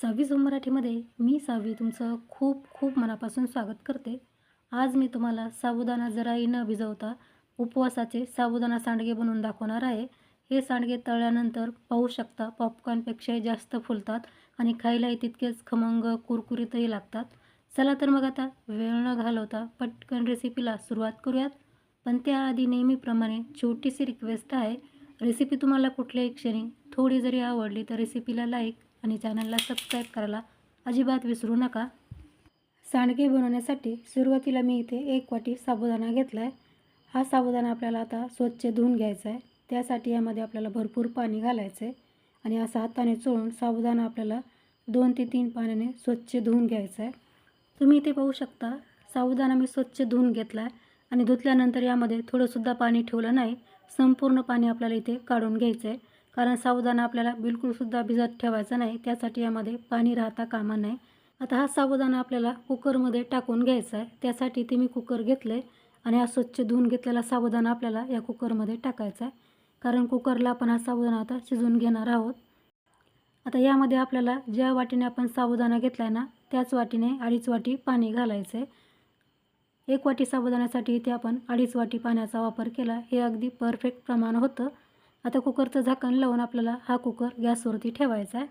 26 मराठीमध्ये मी सावी तुमचं खूप खूप मनापासून स्वागत करते. आज मी तुम्हाला साबुदाणा जराही न भिजवता उपवासाचे साबुदाणा सांडगे बनवून दाखवणार आहे. हे सांडगे तळल्यानंतर पाहू शकता पॉपकॉर्नपेक्षाही जास्त फुलतात आणि खायलाही तितकेच खमंग कुरकुरीतही लागतात. चला तर मग आता वेळ न घालवता पटकन रेसिपीला सुरुवात करूयात. पण त्याआधी नेहमीप्रमाणे छोटीशी रिक्वेस्ट आहे. रेसिपी तुम्हाला कुठल्याही क्षणी थोडी जरी आवडली तर रेसिपीला लाईक आणि चॅनलला सबस्क्राईब करायला अजिबात विसरू नका. सांडगे बनवण्यासाठी सुरुवातीला मी इथे 1 वाटी साबुदाणा घेतला आहे. हा साबुदाणा आपल्याला आता स्वच्छ धुवून घ्यायचा आहे. त्यासाठी यामध्ये आपल्याला भरपूर पाणी घालायचं आहे आणि असं हाताने चोळून साबुदाणा आपल्याला 2 ते 3 पाण्याने स्वच्छ धुवून घ्यायचा आहे. तुम्ही इथे पाहू शकता साबुदाणा मी स्वच्छ धुवून घेतला आहे आणि धुतल्यानंतर यामध्ये थोडंसुद्धा पाणी ठेवलं नाही. संपूर्ण पाणी आपल्याला इथे काढून घ्यायचं आहे. कारण साबुदाणा आपल्याला बिलकुलसुद्धा भिजत ठेवायचा नाही, त्यासाठी यामध्ये पाणी राहता कामा नये. आता हा साबुदाणा आपल्याला कुकरमध्ये टाकून घ्यायचा आहे. त्यासाठी इथे मी कुकर घेतलं आहे आणि हा स्वच्छ धुवून घेतलेला साबुदाणा आपल्याला या कुकरमध्ये टाकायचा आहे. कारण कुकरला आपण हा साबुदाणा आता शिजवून घेणार आहोत. आता यामध्ये आपल्याला ज्या वाटीने आपण साबुदाणा घेतला आहे ना, त्याच वाटीने 2.5 वाटी पाणी घालायचं आहे. 1 वाटी साबुदाण्यासाठी इथे आपण 2.5 वाटी पाण्याचा वापर केला. हे अगदी परफेक्ट प्रमाण होतं. आता कुकरचं झाकण लावून आपल्याला हा कुकर गॅसवरती ठेवायचा आहे.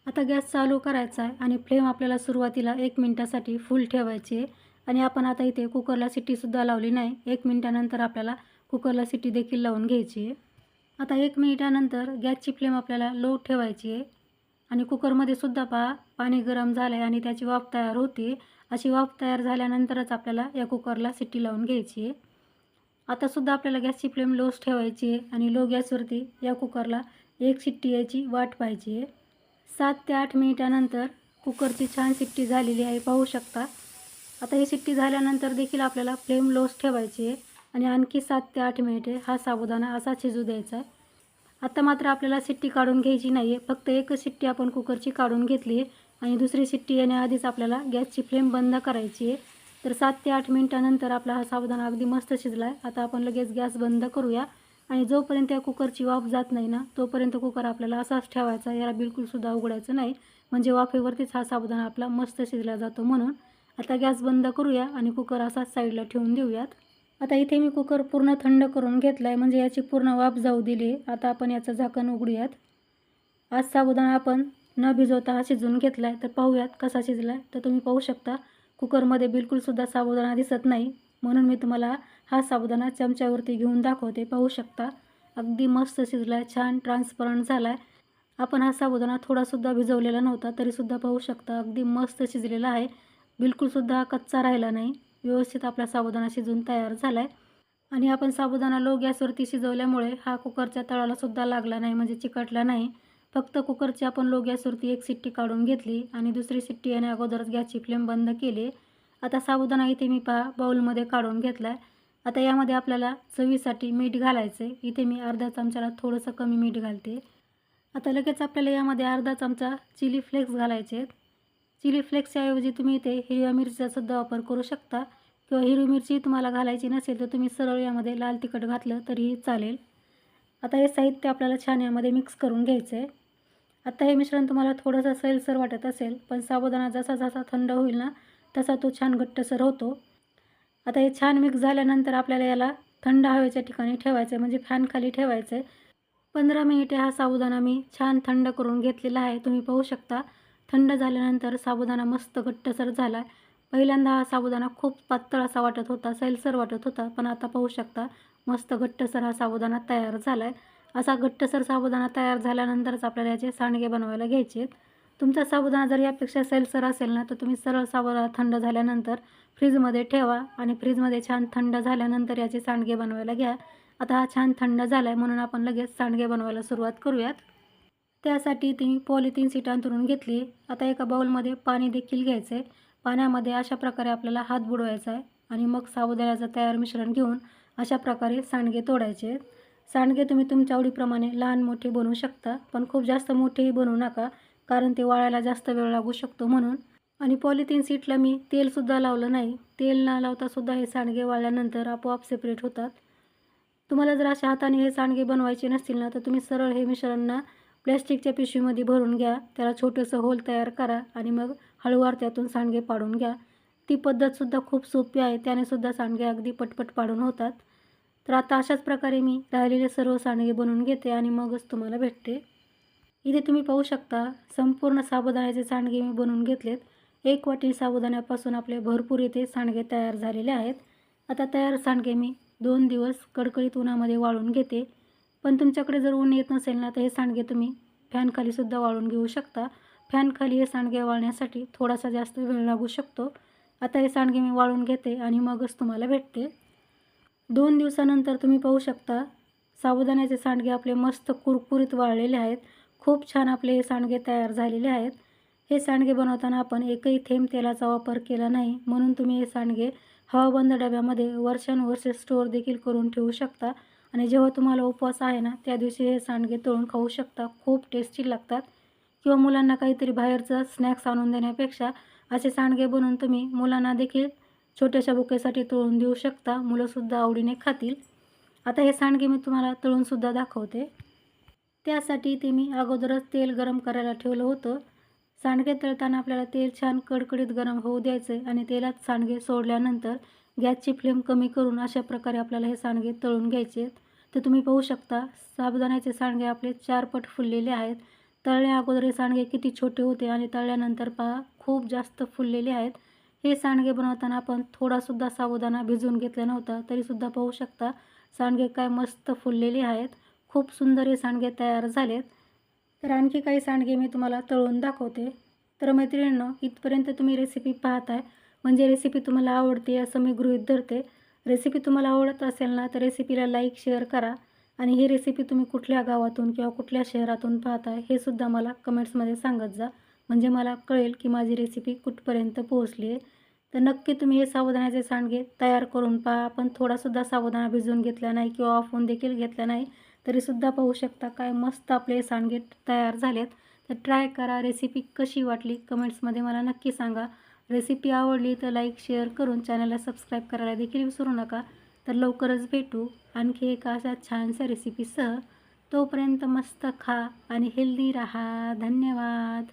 आता गॅस चालू करायचा आहे आणि फ्लेम आपल्याला सुरुवातीला 1 मिनिटासाठी फुल ठेवायची आहे. आणि आपण आता इथे कुकरला शिट्टीसुद्धा लावली नाही. 1 मिनिटानंतर आपल्याला कुकरला शिट्टी देखील लावून घ्यायची आहे. आता 1 मिनिटानंतर गॅसची फ्लेम आपल्याला लो ठेवायची आहे आणि कुकरमध्ये सुद्धा पहा पाणी गरम झालं आहे आणि त्याची वाफ तयार होते. अशी वाफ तयार झाल्यानंतरच आपल्याला या कुकरला शिट्टी लावून घ्यायची आहे. आतासुद्धा आपल्याला गॅसची फ्लेम लोच ठेवायची आहे आणि लो गॅसवरती या कुकरला 1 शिट्टी यायची वाट पाहिजे आहे. 7 ते 8 मिनिटानंतर कुकरची छान शिट्टी झालेली आहे, पाहू शकता. आता ही शिट्टी झाल्यानंतर देखील आपल्याला फ्लेम लोच ठेवायची आहे आणि आणखी 7 ते 8 मिनिटे हा साबुदाणा असा शिजू द्यायचा आहे. आता मात्र आपल्याला शिट्टी काढून घ्यायची नाही आहे. फक्त एकच शिट्टी आपण कुकरची काढून घेतली आहे आणि दुसरी शिट्टी येण्याआधीच आपल्याला गॅसची फ्लेम बंद करायची आहे. तर 7 ते 8 मिनिटानंतर आपला हा साबुदाणा अगदी मस्त शिजला आहे. आता आपण लगेच गॅस बंद करूया आणि जोपर्यंत या कुकरची वाफ जात नाही ना, तोपर्यंत कुकर आपल्याला असाच ठेवायचा. याला बिलकुलसुद्धा उघडायचं नाही, म्हणजे वाफेवरतीच हा साबुदाणा आपला मस्त शिजला जातो म्हणून. आता गॅस बंद करूया आणि कुकर असाच साईडला ठेवून देऊयात. आता इथे मी कुकर पूर्ण थंड करून घेतला आहे, म्हणजे याची पूर्ण वाफ जाऊ दिली आहे. आता आपण याचं झाकण उघडूयात. आज साबुदाणा आपण न भिजवता हा शिजवून घेतला आहे. तर पाहूयात कसा शिजला आहे. तर तुम्ही पाहू शकता कुकरमध्ये बिलकुलसुद्धा साबुदाणा दिसत नाही, म्हणून मी तुम्हाला हा साबुदाणा चमच्यावरती घेऊन दाखवते. पाहू शकता अगदी मस्त शिजला आहे, छान ट्रान्सपरंट झाला आहे. आपण हा साबुदाणा थोडासुद्धा भिजवलेला नव्हता, तरीसुद्धा पाहू शकता अगदी मस्त शिजलेला आहे. बिलकुलसुद्धा कच्चा राहिला नाही. व्यवस्थित आपला साबुदाणा शिजून तयार झाला आहे आणि आपण साबुदाणा लो गॅसवरती शिजवल्यामुळे हा कुकरच्या तळालासुद्धा लागला नाही, म्हणजे चिकटला नाही. फक्त कुकरची आपण लो गॅसवरती 1 शिट्टी काढून घेतली आणि दुसरी शिट्टी येण्या अगोदरच गॅसची फ्लेम बंद केली. आता साबुदाणा इथे मी पहा बाउलमध्ये काढून घेतला आहे. आता यामध्ये आपल्याला चवीसाठी मीठ घालायचं आहे. इथे मी अर्धा चमच्याला थोडंसं कमी मीठ घालते. आता लगेच आपल्याला यामध्ये अर्धा चमचा चिली फ्लेक्स घालायचे आहेत. चिली फ्लेक्सच्या ऐवजी तुम्ही इथे हिरव्या मिरचीचासुद्धा वापर करू शकता किंवा हिरवी मिरची तुम्हाला घालायची नसेल तर तुम्ही सरळ यामध्ये लाल तिखट घातलं तरीही चालेल. आता हे साहित्य आपल्याला छान यामध्ये मिक्स करून घ्यायचं आहे. आता हे मिश्रण तुम्हाला थोडंसं सैलसर वाटत असेल, पण साबुदाणा जसा जसा थंड होईल ना, तसा तो छान घट्टसर होतो. आता हे छान मिक्स झाल्यानंतर आपल्याला याला थंड हवेच्या ठिकाणी ठेवायचं आहे, म्हणजे फॅनखाली ठेवायचं आहे. 15 मिनिटे हा साबुदाणा मी छान थंड करून घेतलेला आहे. तुम्ही पाहू शकता थंड झाल्यानंतर साबुदाणा मस्त घट्टसर झाला आहे. पहिल्यांदा हा साबुदाणा खूप पातळ असा वाटत होता, सैलसर वाटत होता, पण आता पाहू शकता मस्त घट्टसर हा साबुदाणा तयार झाला आहे. असा घट्टसर साबुदाणा तयार झाल्यानंतरच आपल्याला याचे सांडगे बनवायला घ्यायचे आहेत. तुमचा साबुदाणा जर यापेक्षा सैलसर असेल ना, तर तुम्ही सरळ साबुदाणा थंड झाल्यानंतर फ्रीजमध्ये ठेवा आणि फ्रीजमध्ये छान थंड झाल्यानंतर याचे सांडगे बनवायला घ्या. आता हा छान थंड झाला आहे, म्हणून आपण लगेच सांडगे बनवायला सुरुवात करूयात. त्यासाठी ती पॉलिथिन शीट अंथरून घेतली. आता एका बाउलमध्ये पाणी देखील घ्यायचं आहे. पाण्यामध्ये अशा प्रकारे आपल्याला हात बुडवायचा आहे आणि मग साबुदाण्याचं तयार मिश्रण घेऊन अशा प्रकारे सांडगे तोडायचे आहेत. सांडगे तुम्ही तुमच्या आवडीप्रमाणे लहान मोठे बनवू शकता, पण खूप जास्त मोठेही बनवू नका, कारण ते वाळायला जास्त वेळ लागू शकतो म्हणून. आणि पॉलिथिन शीटला मी तेलसुद्धा लावलं नाही. तेल न लावतासुद्धा हे सांडगे वाळल्यानंतर आपोआप सेपरेट होतात. तुम्हाला जर अशा हाताने हे सांडगे बनवायचे नसतील ना, तर तुम्ही सरळ हे मिश्रण ना प्लॅस्टिकच्या पिशवीमध्ये भरून घ्या, त्याला छोटंसं होल तयार करा आणि मग हळूवार त्यातून सांडगे पाडून घ्या. ती पद्धतसुद्धा खूप सोपी आहे, त्यानेसुद्धा सांडगे अगदी पटपट पाडून होतात. तर आता अशाच प्रकारे मी राहिलेले सर्व सांडगे बनवून घेते आणि मगच तुम्हाला भेटते. इथे तुम्ही पाहू शकता संपूर्ण साबुदाण्याचे सांडगे मी बनवून घेतलेत. 1 वाटी साबुदाण्यापासून आपले भरपूर इथे सांडगे तयार झालेले आहेत. आता तयार सांडगे मी 2 दिवस कडकडीत उन्हामध्ये वाळून घेते. पण तुमच्याकडे जर ऊन येत नसेल ना, तर हे सांडगे तुम्ही फॅनखालीसुद्धा वाळून घेऊ शकता. फॅनखाली हे सांडगे वाळण्यासाठी थोडासा जास्त वेळ लागू शकतो. आता हे सांडगे मी वाळून घेते आणि मगच तुम्हाला भेटते. 2 दिवसानंतर तुम्ही पाहू शकता साबुदाण्याचे सांडगे आपले मस्त कुरकुरीत वाळलेले आहेत. खूप छान आपले हे सांडगे तयार झालेले आहेत. हे सांडगे बनवताना आपण एकही थेंब तेलाचा वापर केला नाही, म्हणून तुम्ही हे सांडगे हवाबंद डब्यामध्ये वर्षानुवर्षे स्टोअर देखील करून ठेवू शकता आणि जेव्हा तुम्हाला उपवास आहे ना, त्या दिवशी हे सांडगे तळून खाऊ शकता. खूप टेस्टी लागतात. किंवा मुलांना काहीतरी बाहेरचं स्नॅक्स आणून देण्यापेक्षा असे सांडगे बनवून तुम्ही मुलांना देखील छोट्याशा बुकेसाठी तळून देऊ शकता. मुलंसुद्धा आवडीने खातील. आता हे सांडगे मी तुम्हाला तळूनसुद्धा दाखवते. त्यासाठी इथे मी अगोदरच तेल गरम करायला ठेवलं होतं. सांडगे तळताना आपल्याला तेल छान कडकडीत गरम होऊ द्यायचे आणि तेलात सांडगे सोडल्यानंतर गॅसची फ्लेम कमी करून अशा प्रकारे आपल्याला हे सांडगे तळून घ्यायचे. तर तुम्ही पाहू शकता साबुदाण्याचे सांडगे आपले 4 पट फुललेले आहेत. तळल्या अगोदर हे सांडगे किती छोटे होते आणि तळल्यानंतर पहा खूप जास्त फुललेले आहेत. हे सांडगे बनवताना आपण थोडासुद्धा साबुदाणा भिजवून घेतला नव्हता, तरीसुद्धा पाहू शकता सांडगे काय मस्त फुललेले आहेत. खूप सुंदर हे सांडगे तयार झालेत. तर आणखी काही सांडगे मी तुम्हाला तळून दाखवते. तर मैत्रिणींनो, इथपर्यंत तुम्ही रेसिपी पाहताय म्हणजे रेसिपी तुम्हाला आवडते असं मी गृहीत धरते. रेसिपी तुम्हाला आवडत असेल ना, तर रेसिपीला लाईक शेअर करा आणि ही रेसिपी तुम्ही कुठल्या गावातून किंवा कुठल्या शहरातून पाहताय हे सुद्धा मला कमेंट्समध्ये सांगत जा, म्हणजे मला कळेल की माझी रेसिपी कुठपर्यंत पोहोचली आहे. तर नक्की तुम्ही हे साबुदाण्याचे सांडगे तयार करून पहा. आपण थोडासुद्धा साबुदाणा भिजवून घेतला नाही किंवा वाफवून देखील घेतला नाही, तरीसुद्धा पाहू शकता काय मस्त आपले सांडगे तयार झालेत. तर ट्राय करा. रेसिपी कशी वाटली कमेंट्समध्ये मला नक्की सांगा. रेसिपी आवडली तर लाईक शेअर करून चॅनलला सबस्क्राईब करायला देखील विसरू नका. तर लवकरच भेटू आणखी एका अशा छानशा रेसिपीसह. तोपर्यंत मस्त खा आणि हेल्दी राहा. धन्यवाद.